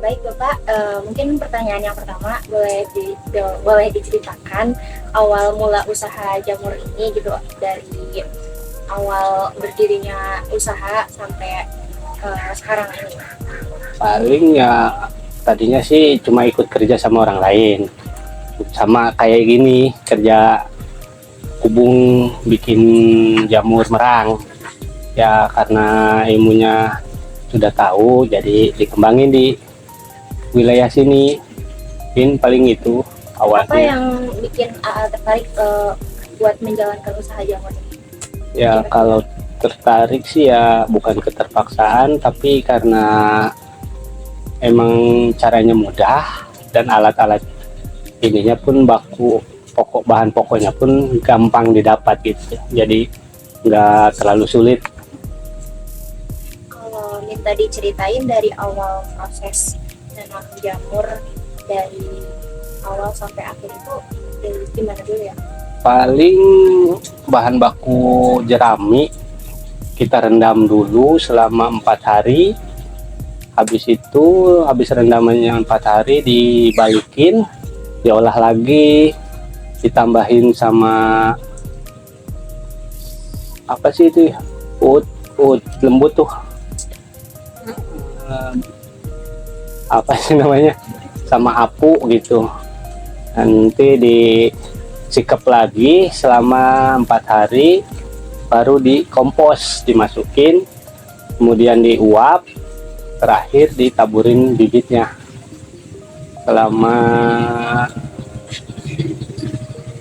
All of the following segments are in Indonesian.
Baik Bapak, mungkin pertanyaan yang pertama boleh diceritakan awal mula usaha jamur ini gitu, dari awal berdirinya usaha sampai sekarang ini. Paling ya tadinya sih cuma ikut kerja sama orang lain, sama kayak gini kerja kubung bikin jamur merang ya, karena ilmunya sudah tahu jadi dikembangin di wilayah sini. Mungkin paling itu Apa awalnya. yang bikin tertarik buat menjalankan usaha jamur ini? Ya kalau tertarik sih ya bukan keterpaksaan, tapi karena emang caranya mudah dan alat-alat ininya pun bahan pokoknya pun gampang didapat gitu, jadi nggak terlalu sulit. Kalau minta diceritain dari awal proses nanam jamur, dari awal sampai akhir itu dari gimana dulu ya? Paling bahan baku jerami kita rendam dulu selama 4 hari. Habis itu, habis rendamannya 4 hari dibalikin, diolah lagi, ditambahin sama apa sih itu ya, ut lembut tuh, apa sih namanya, sama apu gitu. Nanti disikap lagi selama 4 hari, baru dikompos, dimasukin, kemudian diuap, terakhir ditaburin bibitnya. Selama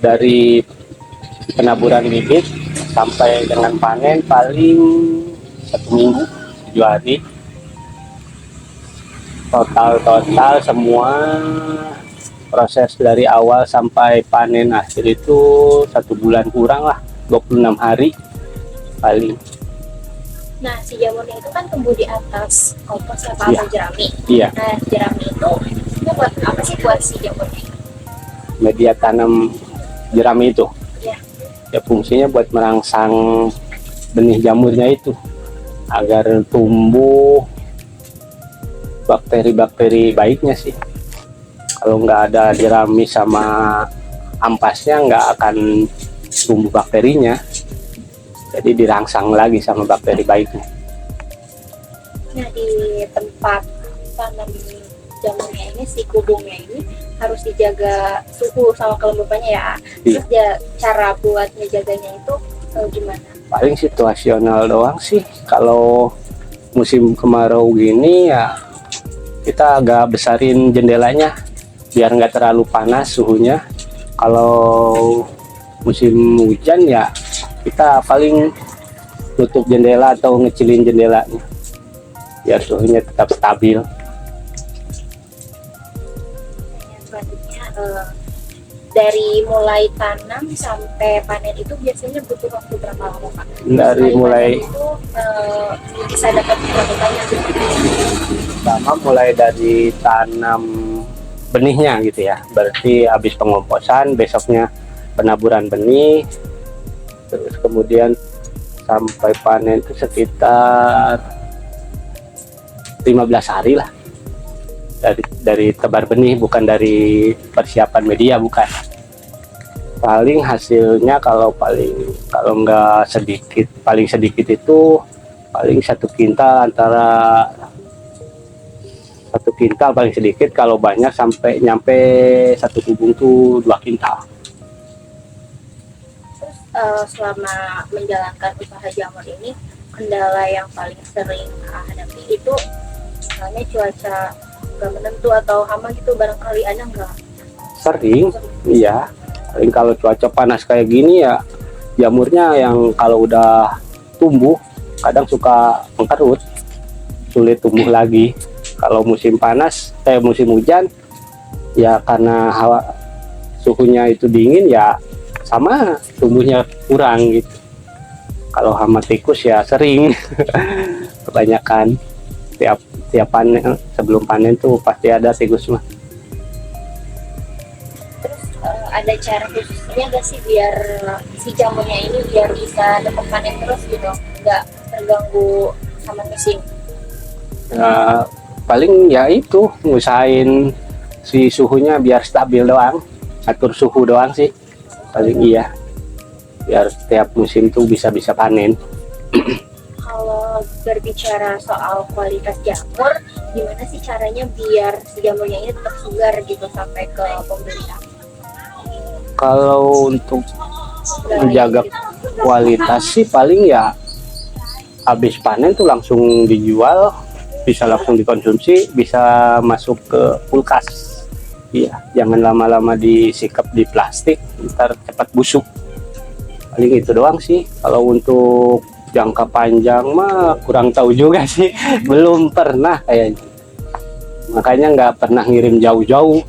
dari penaburan bibit sampai dengan panen paling 1 minggu, 7 hari. Total semua proses dari awal sampai panen akhir itu 1 bulan kurang lah, 26 hari paling. Nah, si jamurnya itu kan tumbuh di atas kompos atau Iya. jerami. Iya, Nah, jerami itu buat apa sih buat si jamurnya? media tanam jerami itu Ya. ya fungsinya buat merangsang benih jamurnya itu agar tumbuh bakteri-bakteri baiknya sih. Kalau nggak ada jerami sama ampasnya nggak akan tumbuh bakterinya, jadi dirangsang lagi sama bakteri baiknya. Nah, di tempat tanam jamurnya ini, si kubungnya ini harus dijaga suhu sama kelembapannya ya. Terus cara buat ngejaganya itu gimana? Paling situasional doang sih. Kalau musim kemarau gini ya kita agak besarin jendelanya biar nggak terlalu panas suhunya. Kalau musim hujan ya kita paling tutup jendela atau ngecilin jendelanya biar suhunya tetap stabil. Selanjutnya, dari mulai tanam sampai panen itu biasanya butuh waktu berapa lama, Pak? Dari mulai panen itu bisa dapat berapa banyak? pertama mulai dari tanam benihnya gitu ya, berarti habis pengomposan besoknya penaburan benih, terus kemudian sampai panen itu sekitar 15 hari lah dari tebar benih, bukan dari persiapan media, bukan. Paling hasilnya kalau nggak sedikit, paling sedikit itu paling 1 kintal, antara 1 kintal paling sedikit, kalau banyak sampai nyampe 1 kubung tuh 2 kintal. Terus selama menjalankan usaha jamur ini, kendala yang paling sering hadapi itu misalnya cuaca nggak menentu atau hama gitu, barangkali ada nggak? Sering, iya. Paling kalau cuaca panas kayak gini ya jamurnya yang kalau udah tumbuh kadang suka mengkerut, sulit tumbuh lagi. Kalau musim panas, musim hujan ya karena suhunya itu dingin ya sama tumbuhnya kurang gitu. Kalau hama tikus ya sering kebanyakan tiap panen, sebelum panen tuh pasti ada tikus mah. Terus ada cara khususnya nggak sih biar si jamurnya ini biar bisa dapat panen terus gitu, nggak terganggu sama musim? paling ya itu ngusahain si suhunya biar stabil doang, atur suhu doang sih paling. Iya, biar setiap musim tuh bisa panen. Kalau berbicara soal kualitas jamur, gimana sih caranya biar si jamurnya ini tetap segar gitu sampai ke pembeli? Kalau untuk menjaga kualitas sih paling ya habis panen tuh langsung dijual, bisa langsung dikonsumsi, bisa masuk ke kulkas. Iya, jangan lama-lama disikap di plastik, ntar cepat busuk. Paling itu doang sih. Kalau untuk jangka panjang mah kurang tahu juga sih, belum pernah kayaknya. Makanya nggak pernah ngirim jauh-jauh,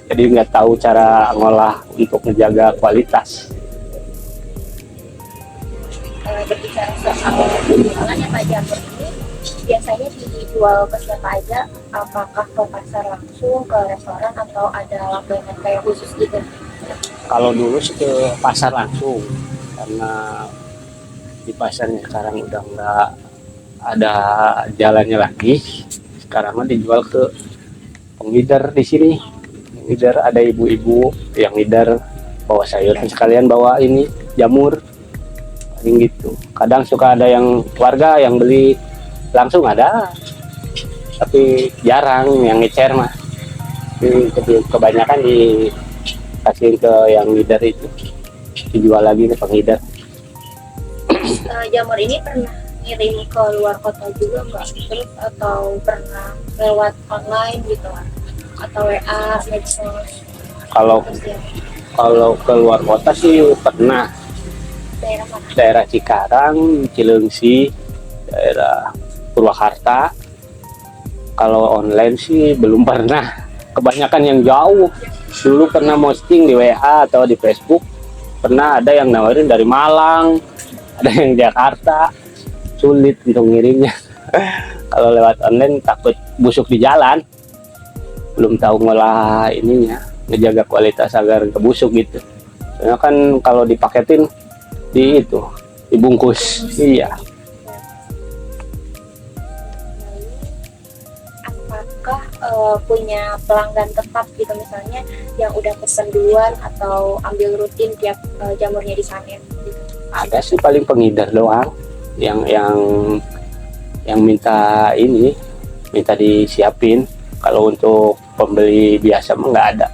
jadi nggak tahu cara ngolah untuk menjaga kualitas. Berbicara soal penjualannya Pak Jamur ini biasanya dijual ke siapa aja? Apakah ke pasar langsung, ke restoran, atau ada langganan kayak khusus gitu? Kalau dulu sih ke pasar langsung, karena di pasarnya sekarang udah nggak ada jalannya lagi. Sekarang mah dijual ke penggider di sini. Penggider ada ibu-ibu yang ngider bawa sayur, sekalian bawa ini jamur. Paling gitu. Kadang suka ada yang warga yang beli langsung ada, tapi jarang yang ngecer mah. Kebanyakan dikasih ke yang ngider itu, dijual lagi ke penggider. Jamur ini pernah ngirim ke luar kota juga nggak? Terus atau pernah lewat online gitu atau WA, medsos? Kalau ke luar kota sih pernah. Daerah mana? Daerah Cikarang, Cileungsi, daerah Purwakarta. Kalau online sih belum pernah. Kebanyakan yang jauh. Dulu pernah posting di WA atau di Facebook. Pernah ada yang nawarin dari Malang, ada yang Jakarta. Sulit untuk ngirimnya. Kalau lewat online takut busuk di jalan. Belum tahu ngolah ininya, ngejaga kualitas agar nggak busuk gitu. Soalnya kan kalau dipaketin dibungkus. Iya. Apakah punya pelanggan tetap gitu, misalnya yang udah pesen duluan atau ambil rutin tiap jamurnya dipanen gitu? Ada sih paling penghider doang yang minta disiapin. Kalau untuk pembeli biasa mah nggak ada.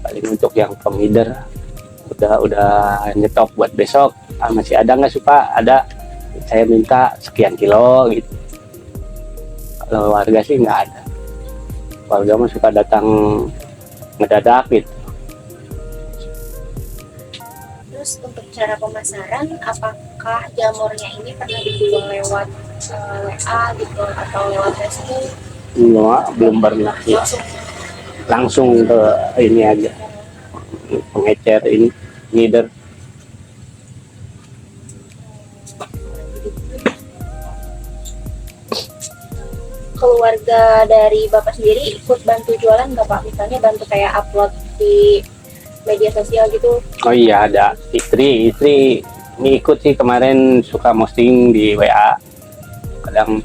Paling untuk yang penghider udah nyetok buat besok, masih ada nggak suka, ada, saya minta sekian kilo gitu. Kalau warga sih nggak ada, warga mah suka datang ngedadak gitu. Terus untuk cara pemasaran, apakah jamurnya ini pernah dijual lewat WA gitu atau lewat Facebook? Belum pernah ya. Langsung ke ini aja, pengecer ini ngider. Keluarga dari Bapak sendiri ikut bantu jualan nggak Pak? Misalnya bantu kayak upload di media sosial gitu? Oh iya, ada istri ngikut sih, kemarin suka posting di WA. Kadang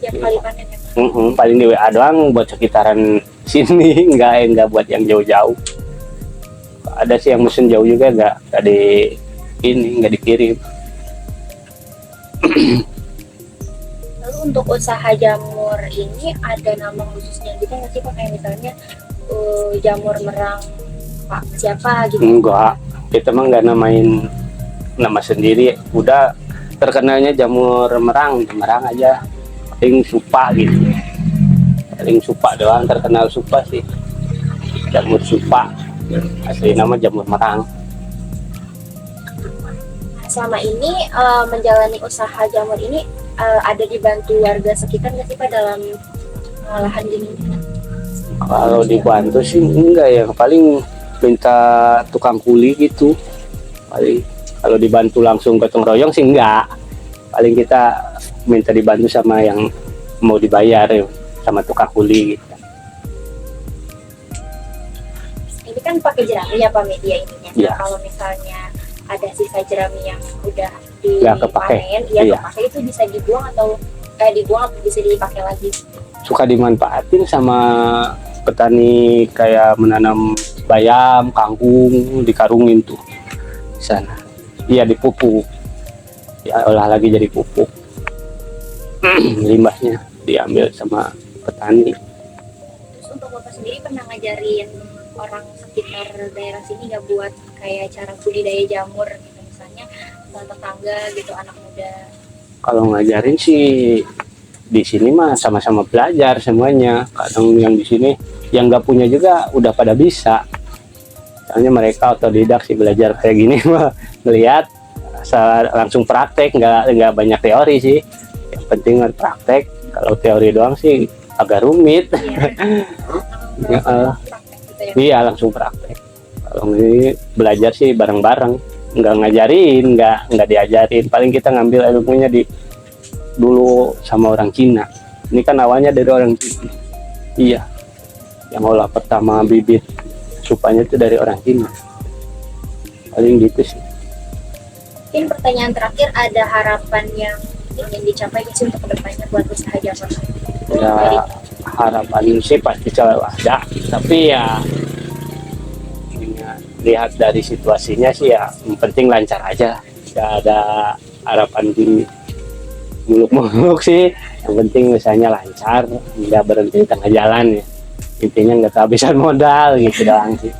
Tiap kali panen ya? paling di WA doang buat sekitaran sini, enggak buat yang jauh-jauh. Ada sih yang musim jauh juga nggak dikirim. Lalu untuk usaha jamur ini ada nama khususnya gitu nggak sih Pak? Kayak misalnya jamur merang Pak siapa gitu? Enggak, kita mah nggak namain nama sendiri. Udah terkenalnya jamur merang aja. Paling supa gitu. Paling supa doang, terkenal supa sih. Jamur supa. Asli nama jamur merang. Selama ini menjalani usaha jamur ini ada dibantu warga sekitar nggak sih Pak dalam lahan ini? Kalau dibantu sih enggak ya, paling minta tukang kuli gitu. Paling kalau dibantu langsung gotong royong sih enggak. Paling kita minta dibantu sama yang mau dibayar ya, sama tukang kuli gitu. Ini kan pakai jerami ya Pak media ininya. Ya. Kalau misalnya ada sisa jerami yang udah Nggak kepake. dipanen, ya Iya. kepake itu bisa dibuang atau bisa dipakai lagi? suka dimanfaatin sama petani, kayak menanam bayam, kangkung, dikarungin tuh di sana. Iya, dipupuk, ya olah lagi jadi pupuk. Limbahnya diambil sama petani. Terus untuk Bapak sendiri pernah ngajarin orang sekitar daerah sini nggak buat kayak cara budidaya jamur gitu, misalnya tetangga gitu, anak muda? Kalau ngajarin sih di sini mah sama-sama belajar semuanya. Kadang yang di sini yang nggak punya juga udah pada bisa. Soalnya mereka otodidak sih belajar kayak gini mah, ngelihat langsung praktek, nggak banyak teori sih. Yang penting praktek. Kalau teori doang sih agak rumit. Iya. Praktek gitu ya. Iya, langsung praktek. Kalau ini belajar sih bareng-bareng, nggak ngajarin, nggak diajarin. Paling kita ngambil ilmunya dulu sama orang Cina. Ini kan awalnya dari orang Cina. Iya, yang olah pertama bibit supanya itu dari orang Cina. Paling gitu sih. Mungkin pertanyaan terakhir, ada harapan yang ingin dicapai sih untuk kedepannya buat usaha jamur? Ya, harapan sih pasti selalu ada, tapi ya lihat dari situasinya sih ya yang penting lancar aja, nggak ada harapan gini muluk-muluk sih. Yang penting misalnya lancar, nggak berhenti di tengah jalan ya, intinya nggak kehabisan modal gitu doang sih.